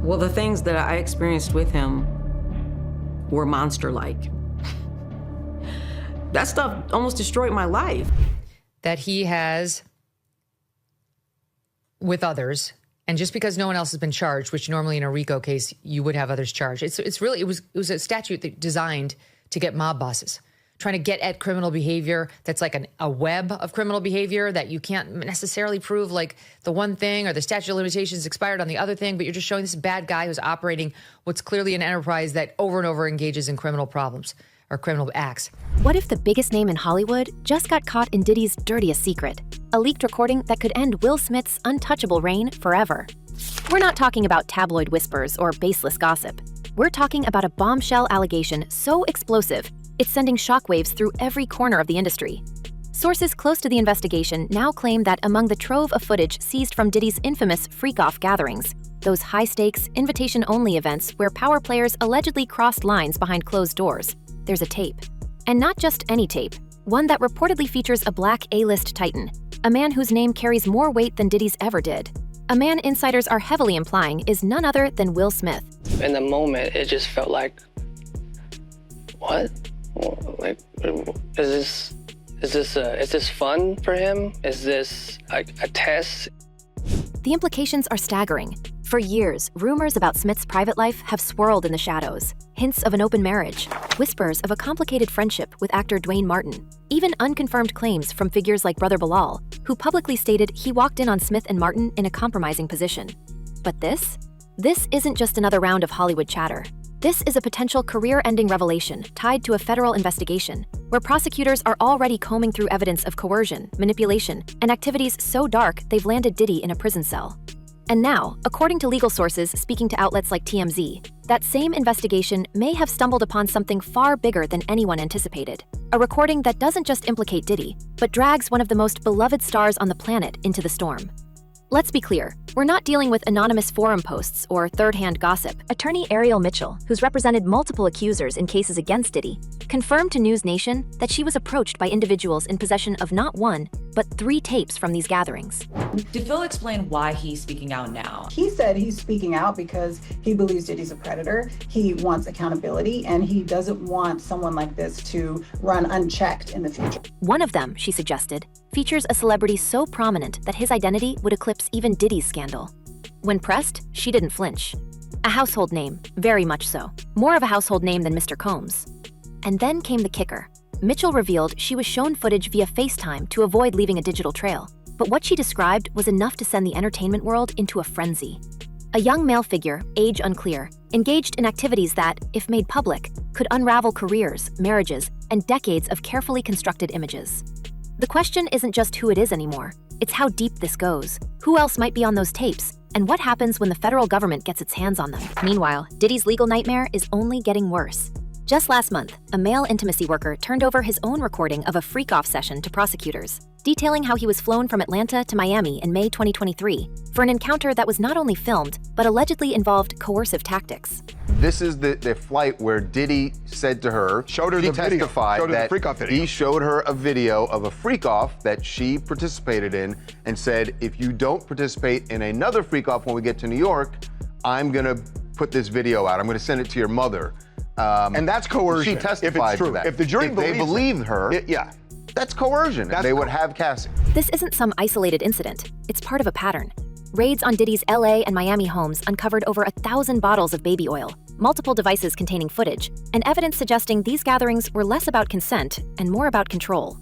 Well, the things that I experienced with him were monster-like. That stuff almost destroyed my life. That he has with others, and just because no one else has been charged, which normally in a RICO case you would have others charged. It was a statute that designed to get mob bosses, trying to get at criminal behavior that's like a web of criminal behavior that you can't necessarily prove, like the one thing or the statute of limitations expired on the other thing, but you're just showing this bad guy who's operating what's clearly an enterprise that over and over engages in criminal problems or criminal acts. What if the biggest name in Hollywood just got caught in Diddy's dirtiest secret? A leaked recording that could end Will Smith's untouchable reign forever. We're not talking about tabloid whispers or baseless gossip. We're talking about a bombshell allegation so explosive, it's sending shockwaves through every corner of the industry. Sources close to the investigation now claim that among the trove of footage seized from Diddy's infamous freak-off gatherings, those high-stakes, invitation-only events where power players allegedly crossed lines behind closed doors, there's a tape. And not just any tape, one that reportedly features a black A-list titan, a man whose name carries more weight than Diddy's ever did. A man insiders are heavily implying is none other than Will Smith. In the moment, it just felt like, what? Like, is this fun for him? Is this a test? The implications are staggering. For years, rumors about Smith's private life have swirled in the shadows. Hints of an open marriage, whispers of a complicated friendship with actor Dwayne Martin, even unconfirmed claims from figures like Brother Bilal, who publicly stated he walked in on Smith and Martin in a compromising position. But this isn't just another round of Hollywood chatter. This is a potential career-ending revelation tied to a federal investigation, where prosecutors are already combing through evidence of coercion, manipulation, and activities so dark they've landed Diddy in a prison cell. And now, according to legal sources speaking to outlets like TMZ, that same investigation may have stumbled upon something far bigger than anyone anticipated. A recording that doesn't just implicate Diddy, but drags one of the most beloved stars on the planet into the storm. Let's be clear, we're not dealing with anonymous forum posts or third-hand gossip. Attorney Ariel Mitchell, who's represented multiple accusers in cases against Diddy, confirmed to News Nation that she was approached by individuals in possession of not one, but 3 tapes from these gatherings. Did Phil explain why he's speaking out now? He said he's speaking out because he believes Diddy's a predator, he wants accountability, and he doesn't want someone like this to run unchecked in the future. One of them, she suggested, features a celebrity so prominent that his identity would eclipse even Diddy's scandal. When pressed, she didn't flinch. A household name, very much so. More of a household name than Mr. Combs. And then came the kicker. Mitchell revealed she was shown footage via FaceTime to avoid leaving a digital trail. But what she described was enough to send the entertainment world into a frenzy. A young male figure, age unclear, engaged in activities that, if made public, could unravel careers, marriages, and decades of carefully constructed images. The question isn't just who it is anymore, it's how deep this goes, who else might be on those tapes, and what happens when the federal government gets its hands on them. Meanwhile, Diddy's legal nightmare is only getting worse. Just last month, a male intimacy worker turned over his own recording of a freak-off session to prosecutors, detailing how he was flown from Atlanta to Miami in May 2023 for an encounter that was not only filmed, but allegedly involved coercive tactics. This is the flight where Diddy said to her, showed her she the video, testified showed her the that freak-off video. he showed her a video of a freak-off that she participated in and said, if you don't participate in another freak-off when we get to New York, I'm gonna put this video out. I'm gonna send it to your mother. And that's coercion. She testified if it's true. to that. If the jury believed her, yeah. That's coercion. They would have Cassie. This isn't some isolated incident. It's part of a pattern. Raids on Diddy's LA and Miami homes uncovered over 1,000 bottles of baby oil, multiple devices containing footage, and evidence suggesting these gatherings were less about consent and more about control.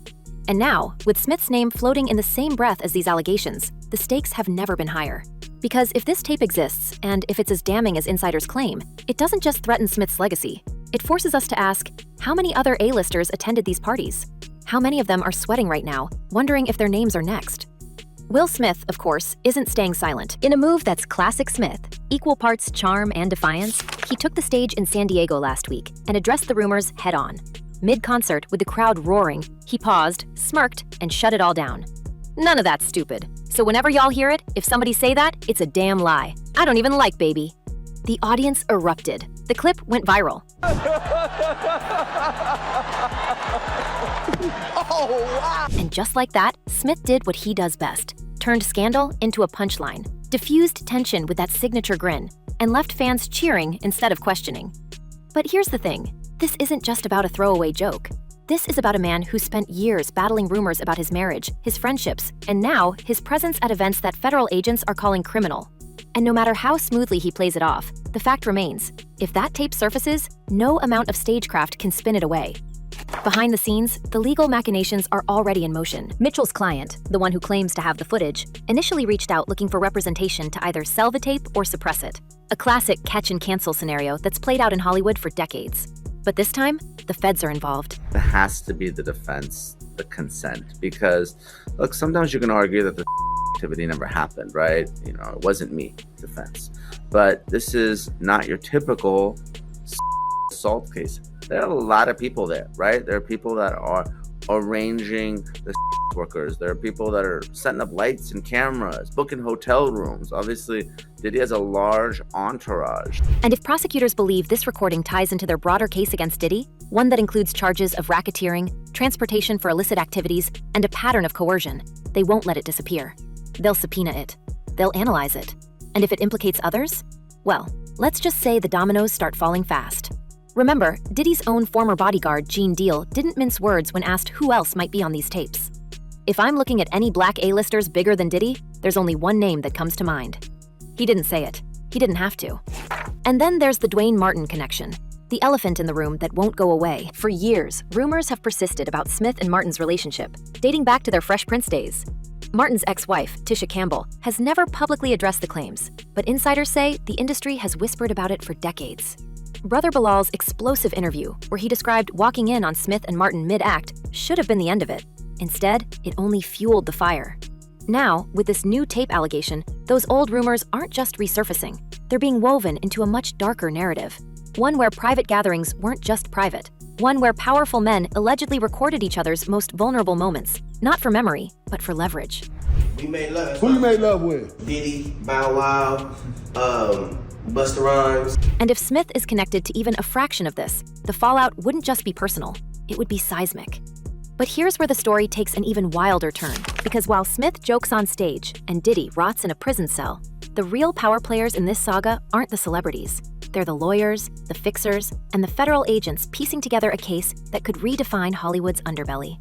And now, with Smith's name floating in the same breath as these allegations, the stakes have never been higher. Because if this tape exists, and if it's as damning as insiders claim, it doesn't just threaten Smith's legacy. It forces us to ask, how many other A-listers attended these parties? How many of them are sweating right now, wondering if their names are next? Will Smith, of course, isn't staying silent. In a move that's classic Smith, equal parts charm and defiance, he took the stage in San Diego last week and addressed the rumors head-on. Mid-concert, with the crowd roaring, he paused, smirked, and shut it all down. None of that's stupid. So whenever y'all hear it, if somebody say that, it's a damn lie. I don't even like baby. The audience erupted. The clip went viral. Oh, wow. And just like that, Smith did what he does best. Turned scandal into a punchline. Diffused tension with that signature grin. and left fans cheering instead of questioning. But here's the thing, this isn't just about a throwaway joke. This is about a man who spent years battling rumors about his marriage, his friendships, and now his presence at events that federal agents are calling criminal. And no matter how smoothly he plays it off, the fact remains, if that tape surfaces, no amount of stagecraft can spin it away. Behind the scenes, the legal machinations are already in motion. Mitchell's client, the one who claims to have the footage, initially reached out looking for representation to either sell the tape or suppress it. A classic catch-and-cancel scenario that's played out in Hollywood for decades. But this time, the feds are involved. It has to be the defense, the consent, because, look, sometimes you can argue that the activity never happened, right? You know, it wasn't me, defense. But this is not your typical assault case. There are a lot of people there, right? There are people that are arranging the workers. There are people that are setting up lights and cameras, booking hotel rooms. Obviously, Diddy has a large entourage. And if prosecutors believe this recording ties into their broader case against Diddy, one that includes charges of racketeering, transportation for illicit activities, and a pattern of coercion, they won't let it disappear. They'll subpoena it. They'll analyze it. And if it implicates others, well, let's just say the dominoes start falling fast. Remember, Diddy's own former bodyguard, Gene Deal, didn't mince words when asked who else might be on these tapes. If I'm looking at any black A-listers bigger than Diddy, there's only one name that comes to mind. He didn't say it. He didn't have to. And then there's the Dwayne Martin connection, the elephant in the room that won't go away. For years, rumors have persisted about Smith and Martin's relationship, dating back to their Fresh Prince days. Martin's ex-wife, Tisha Campbell, has never publicly addressed the claims, but insiders say the industry has whispered about it for decades. Brother Bilal's explosive interview, where he described walking in on Smith and Martin mid-act, should have been the end of it. Instead, it only fueled the fire. Now, with this new tape allegation, those old rumors aren't just resurfacing. They're being woven into a much darker narrative. One where private gatherings weren't just private. One where powerful men allegedly recorded each other's most vulnerable moments, not for memory, but for leverage. We made love. Who you made love with? Diddy, Bow Wow, Busta Rhymes. And if Smith is connected to even a fraction of this, the fallout wouldn't just be personal, it would be seismic. But here's where the story takes an even wilder turn, because while Smith jokes on stage and Diddy rots in a prison cell, the real power players in this saga aren't the celebrities. They're the lawyers, the fixers, and the federal agents piecing together a case that could redefine Hollywood's underbelly.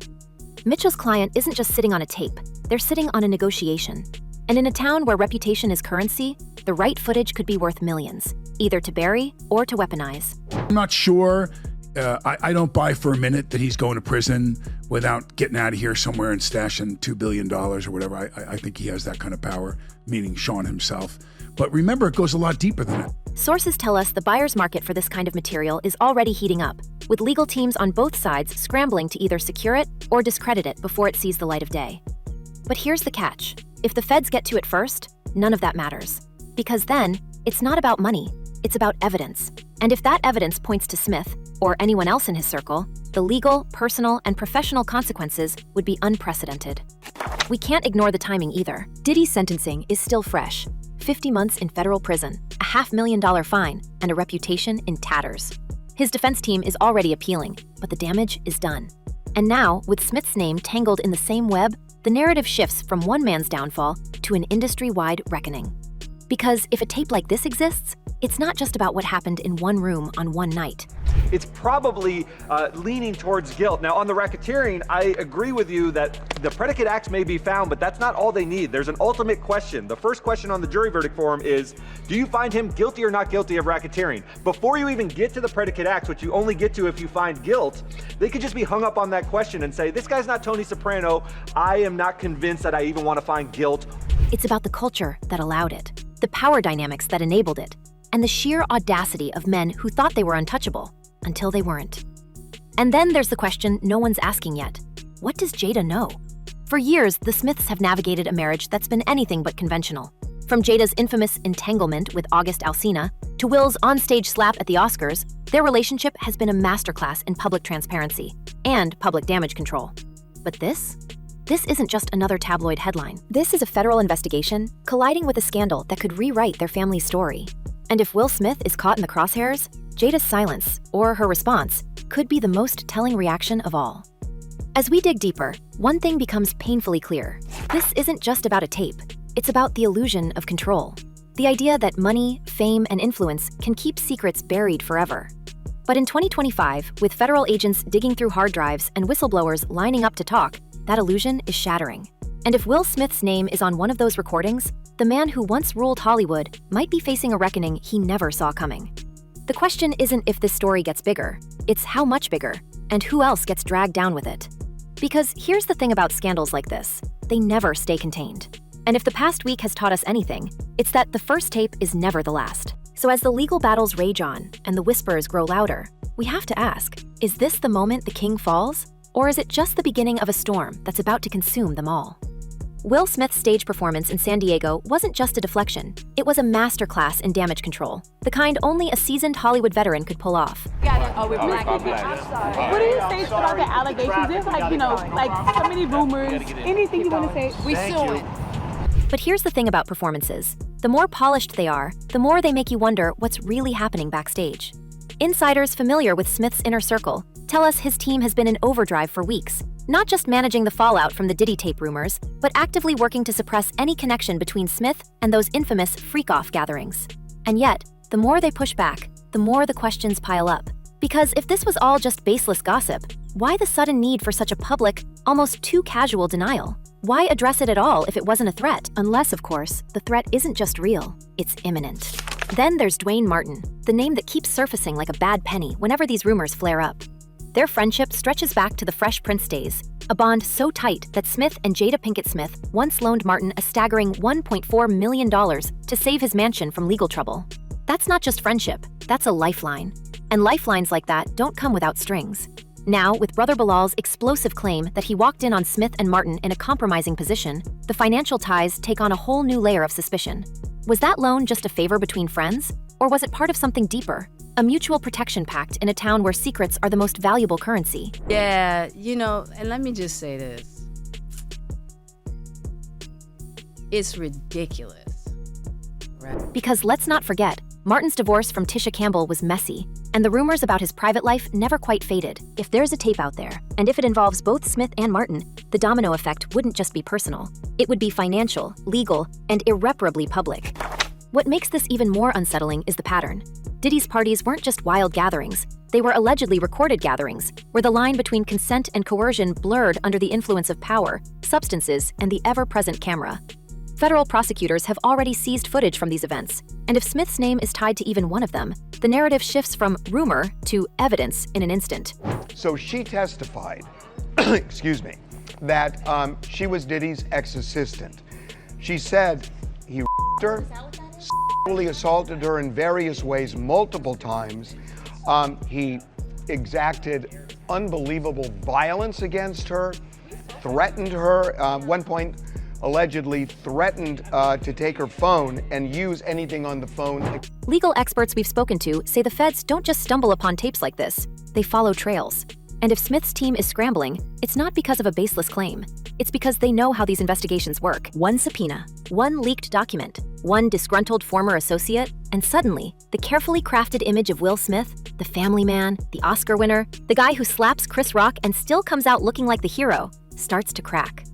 Mitchell's client isn't just sitting on a tape, they're sitting on a negotiation. And in a town where reputation is currency, the right footage could be worth millions, either to bury or to weaponize. I'm not sure. I don't buy for a minute that he's going to prison without getting out of here somewhere and stashing $2 billion or whatever. I think he has that kind of power, meaning Sean himself. But remember, it goes a lot deeper than that. Sources tell us the buyer's market for this kind of material is already heating up, with legal teams on both sides scrambling to either secure it or discredit it before it sees the light of day. But here's the catch. If the feds get to it first, none of that matters. Because then, it's not about money, it's about evidence. And if that evidence points to Smith, or anyone else in his circle, the legal, personal, and professional consequences would be unprecedented. We can't ignore the timing either. Diddy's sentencing is still fresh. 50 months in federal prison, a $500,000 fine, and a reputation in tatters. His defense team is already appealing, but the damage is done. And now, with Smith's name tangled in the same web, the narrative shifts from one man's downfall to an industry-wide reckoning. Because if a tape like this exists, it's not just about what happened in one room on one night. It's probably leaning towards guilt. Now, on the racketeering, I agree with you that the predicate acts may be found, but that's not all they need. There's an ultimate question. The first question on the jury verdict form is, do you find him guilty or not guilty of racketeering? Before you even get to the predicate acts, which you only get to if you find guilt, they could just be hung up on that question and say, this guy's not Tony Soprano. I am not convinced that I even want to find guilt. It's about the culture that allowed it, the power dynamics that enabled it, and the sheer audacity of men who thought they were untouchable until they weren't. And then there's the question no one's asking yet. What does Jada know? For years, the Smiths have navigated a marriage that's been anything but conventional. From Jada's infamous entanglement with August Alsina to Will's onstage slap at the Oscars, their relationship has been a masterclass in public transparency and public damage control. But this isn't just another tabloid headline. This is a federal investigation colliding with a scandal that could rewrite their family's story. And if Will Smith is caught in the crosshairs, Jada's silence, or her response, could be the most telling reaction of all. As we dig deeper, one thing becomes painfully clear. This isn't just about a tape. It's about the illusion of control. The idea that money, fame, and influence can keep secrets buried forever. But in 2025, with federal agents digging through hard drives and whistleblowers lining up to talk, that illusion is shattering. And if Will Smith's name is on one of those recordings, the man who once ruled Hollywood might be facing a reckoning he never saw coming. The question isn't if this story gets bigger, it's how much bigger, and who else gets dragged down with it. Because here's the thing about scandals like this, they never stay contained. And if the past week has taught us anything, it's that the first tape is never the last. So as the legal battles rage on and the whispers grow louder, we have to ask, is this the moment the king falls? Or is it just the beginning of a storm that's about to consume them all? Will Smith's stage performance in San Diego wasn't just a deflection, it was a masterclass in damage control, the kind only a seasoned Hollywood veteran could pull off. What do you say about the allegations? There's like so many rumors. Anything you want to say? We sue it. But here's the thing about performances. The more polished they are, the more they make you wonder what's really happening backstage. Insiders familiar with Smith's inner circle tell us his team has been in overdrive for weeks, not just managing the fallout from the Diddy tape rumors, but actively working to suppress any connection between Smith and those infamous freak-off gatherings. And yet, the more they push back, the more the questions pile up. Because if this was all just baseless gossip, why the sudden need for such a public, almost too casual denial? Why address it at all if it wasn't a threat? Unless, of course, the threat isn't just real, it's imminent. Then there's Dwayne Martin, the name that keeps surfacing like a bad penny whenever these rumors flare up. Their friendship stretches back to the Fresh Prince days, a bond so tight that Smith and Jada Pinkett Smith once loaned Martin a staggering $1.4 million to save his mansion from legal trouble. That's not just friendship, that's a lifeline. And lifelines like that don't come without strings. Now, with Brother Bilal's explosive claim that he walked in on Smith and Martin in a compromising position, the financial ties take on a whole new layer of suspicion. Was that loan just a favor between friends? Or was it part of something deeper? A mutual protection pact in a town where secrets are the most valuable currency. Yeah, and let me just say this. It's ridiculous. Right? Because let's not forget, Martin's divorce from Tisha Campbell was messy, and the rumors about his private life never quite faded. If there's a tape out there, and if it involves both Smith and Martin, the domino effect wouldn't just be personal. It would be financial, legal, and irreparably public. What makes this even more unsettling is the pattern. Diddy's parties weren't just wild gatherings. They were allegedly recorded gatherings, where the line between consent and coercion blurred under the influence of power, substances, and the ever-present camera. Federal prosecutors have already seized footage from these events, and if Smith's name is tied to even one of them, the narrative shifts from rumor to evidence in an instant. So she testified, excuse me, that she was Diddy's ex-assistant. She said he her, sexually assaulted her in various ways multiple times. He exacted unbelievable violence against her, threatened her, at one point allegedly threatened to take her phone and use anything on the phone. Legal experts we've spoken to say the feds don't just stumble upon tapes like this, they follow trails. And if Smith's team is scrambling, it's not because of a baseless claim. It's because they know how these investigations work. One subpoena, one leaked document, one disgruntled former associate, and suddenly, the carefully crafted image of Will Smith, the family man, the Oscar winner, the guy who slaps Chris Rock and still comes out looking like the hero, starts to crack.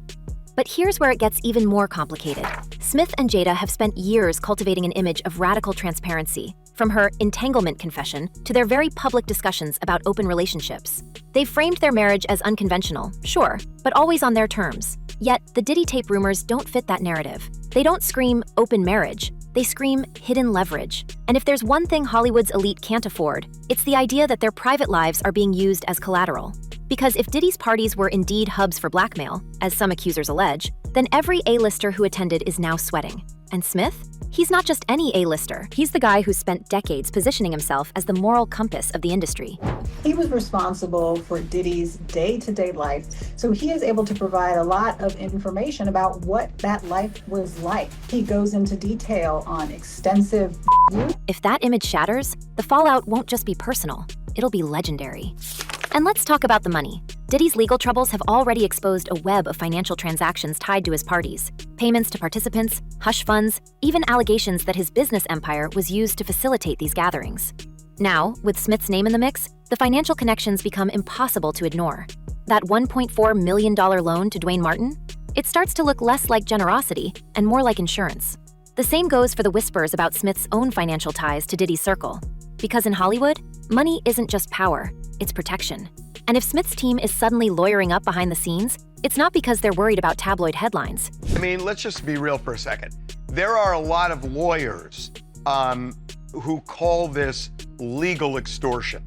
But here's where it gets even more complicated. Smith and Jada have spent years cultivating an image of radical transparency, from her entanglement confession to their very public discussions about open relationships. They've framed their marriage as unconventional, sure, but always on their terms. Yet, the Diddy tape rumors don't fit that narrative. They don't scream open marriage, they scream hidden leverage. And if there's one thing Hollywood's elite can't afford, it's the idea that their private lives are being used as collateral. Because if Diddy's parties were indeed hubs for blackmail, as some accusers allege, then every A-lister who attended is now sweating. And Smith? He's not just any A-lister. He's the guy who's spent decades positioning himself as the moral compass of the industry. He was responsible for Diddy's day-to-day life, so he is able to provide a lot of information about what that life was like. He goes into detail on extensive If that image shatters, the fallout won't just be personal, it'll be legendary. And let's talk about the money. Diddy's legal troubles have already exposed a web of financial transactions tied to his parties. Payments to participants, hush funds, even allegations that his business empire was used to facilitate these gatherings. Now, with Smith's name in the mix, the financial connections become impossible to ignore. That $1.4 million loan to Dwayne Martin? It starts to look less like generosity and more like insurance. The same goes for the whispers about Smith's own financial ties to Diddy's circle. Because in Hollywood, money isn't just power, it's protection. And if Smith's team is suddenly lawyering up behind the scenes, it's not because they're worried about tabloid headlines. I mean, let's just be real for a second. There are a lot of lawyers who call this legal extortion,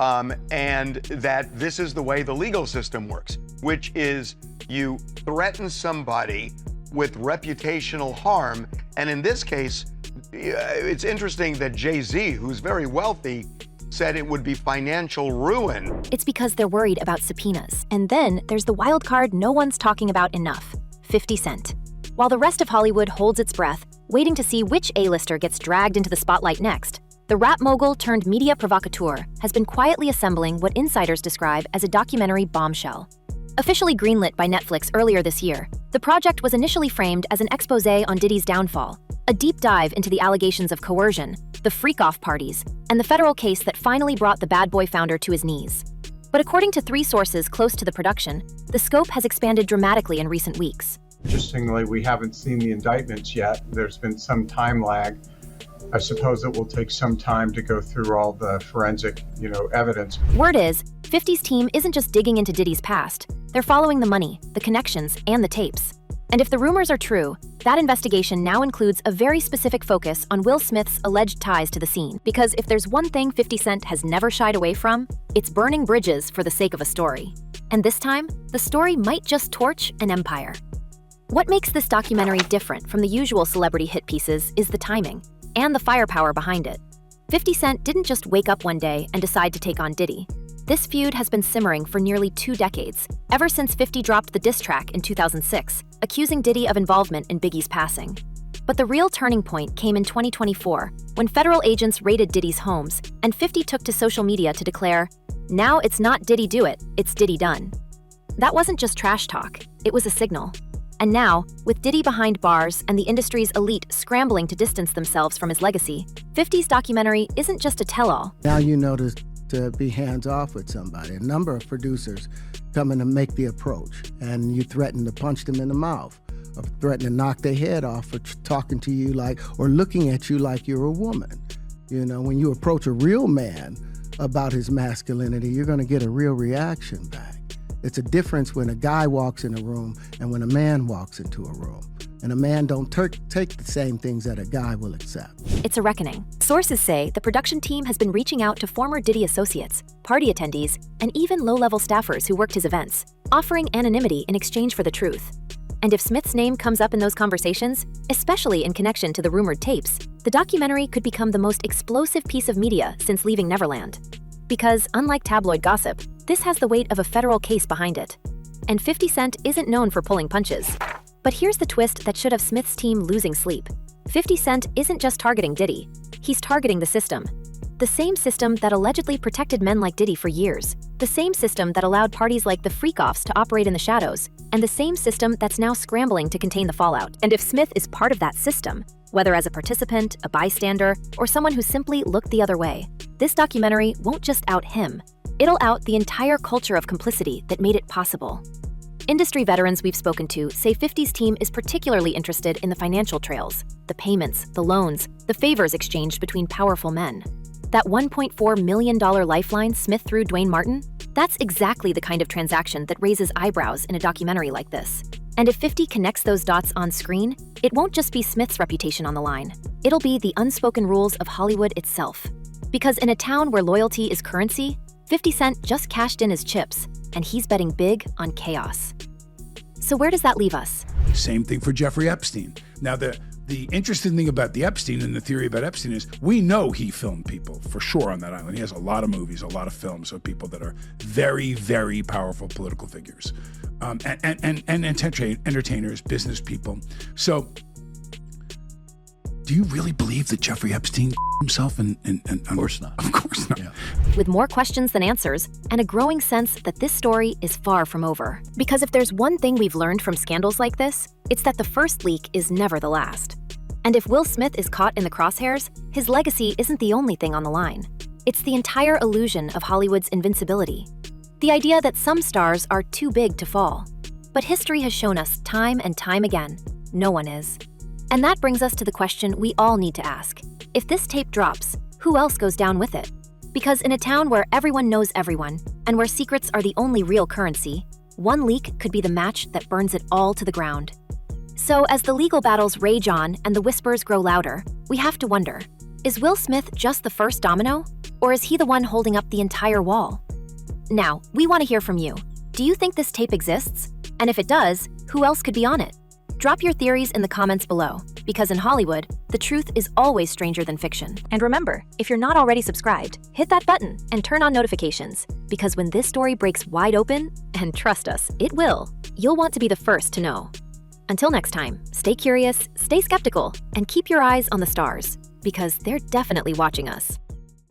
and that this is the way the legal system works, which is you threaten somebody with reputational harm. And in this case, it's interesting that Jay-Z, who's very wealthy, said it would be financial ruin. It's because they're worried about subpoenas. And then there's the wild card no one's talking about enough, 50 Cent. While the rest of Hollywood holds its breath, waiting to see which A-lister gets dragged into the spotlight next, the rap mogul turned media provocateur has been quietly assembling what insiders describe as a documentary bombshell. Officially greenlit by Netflix earlier this year, the project was initially framed as an expose on Diddy's downfall, a deep dive into the allegations of coercion, the freak-off parties, and the federal case that finally brought the bad boy founder to his knees. But according to 3 sources close to the production, the scope has expanded dramatically in recent weeks. Interestingly, we haven't seen the indictments yet. There's been some time lag. I suppose it will take some time to go through all the forensic, evidence. Word is, 50's team isn't just digging into Diddy's past. They're following the money, the connections, and the tapes. And if the rumors are true, that investigation now includes a very specific focus on Will Smith's alleged ties to the scene. Because if there's one thing 50 Cent has never shied away from, it's burning bridges for the sake of a story. And this time, the story might just torch an empire. What makes this documentary different from the usual celebrity hit pieces is the timing and the firepower behind it. 50 Cent didn't just wake up one day and decide to take on Diddy. This feud has been simmering for nearly 2 decades, ever since 50 dropped the diss track in 2006, accusing Diddy of involvement in Biggie's passing. But the real turning point came in 2024, when federal agents raided Diddy's homes, and 50 took to social media to declare, "Now it's not Diddy do it, it's Diddy done." That wasn't just trash talk, it was a signal. And now, with Diddy behind bars and the industry's elite scrambling to distance themselves from his legacy, 50's documentary isn't just a tell-all. Now you know to be hands-off with somebody. A number of producers come in to make the approach, and you threaten to punch them in the mouth, or threaten to knock their head off for talking to you or looking at you like you're a woman. When you approach a real man about his masculinity, you're gonna get a real reaction back. It's a difference when a guy walks in a room and when a man walks into a room. And a man don't take the same things that a guy will accept. It's a reckoning. Sources say the production team has been reaching out to former Diddy associates, party attendees, and even low-level staffers who worked his events, offering anonymity in exchange for the truth. And if Smith's name comes up in those conversations, especially in connection to the rumored tapes, the documentary could become the most explosive piece of media since Leaving Neverland. Because, unlike tabloid gossip, this has the weight of a federal case behind it. And 50 Cent isn't known for pulling punches. But here's the twist that should have Smith's team losing sleep. 50 Cent isn't just targeting Diddy, he's targeting the system. The same system that allegedly protected men like Diddy for years. The same system that allowed parties like the freak-offs to operate in the shadows. And the same system that's now scrambling to contain the fallout. And if Smith is part of that system, whether as a participant, a bystander, or someone who simply looked the other way, this documentary won't just out him. It'll out the entire culture of complicity that made it possible. Industry veterans we've spoken to say 50's team is particularly interested in the financial trails, the payments, the loans, the favors exchanged between powerful men. That $1.4 million lifeline Smith threw Dwayne Martin? That's exactly the kind of transaction that raises eyebrows in a documentary like this. And if 50 connects those dots on screen, it won't just be Smith's reputation on the line. It'll be the unspoken rules of Hollywood itself. Because in a town where loyalty is currency, 50 Cent just cashed in his chips, and he's betting big on chaos. So where does that leave us? Same thing for Jeffrey Epstein. Now, the interesting thing about the Epstein and the theory about Epstein is we know he filmed people for sure on that island. He has a lot of movies, a lot of films of people that are very, very powerful political figures, and entertainers, business people. So do you really believe that Jeffrey Epstein himself? And of course not. Of course not. Yeah. With more questions than answers, and a growing sense that this story is far from over. Because if there's one thing we've learned from scandals like this, it's that the first leak is never the last. And if Will Smith is caught in the crosshairs, his legacy isn't the only thing on the line. It's the entire illusion of Hollywood's invincibility. The idea that some stars are too big to fall. But history has shown us time and time again, no one is. And that brings us to the question we all need to ask. If this tape drops, who else goes down with it? Because in a town where everyone knows everyone, and where secrets are the only real currency, one leak could be the match that burns it all to the ground. So as the legal battles rage on and the whispers grow louder, we have to wonder, is Will Smith just the first domino? Or is he the one holding up the entire wall? Now, we want to hear from you. Do you think this tape exists? And if it does, who else could be on it? Drop your theories in the comments below, because in Hollywood, the truth is always stranger than fiction. And remember, if you're not already subscribed, hit that button and turn on notifications, because when this story breaks wide open, and trust us, it will, you'll want to be the first to know. Until next time, stay curious, stay skeptical, and keep your eyes on the stars, because they're definitely watching us.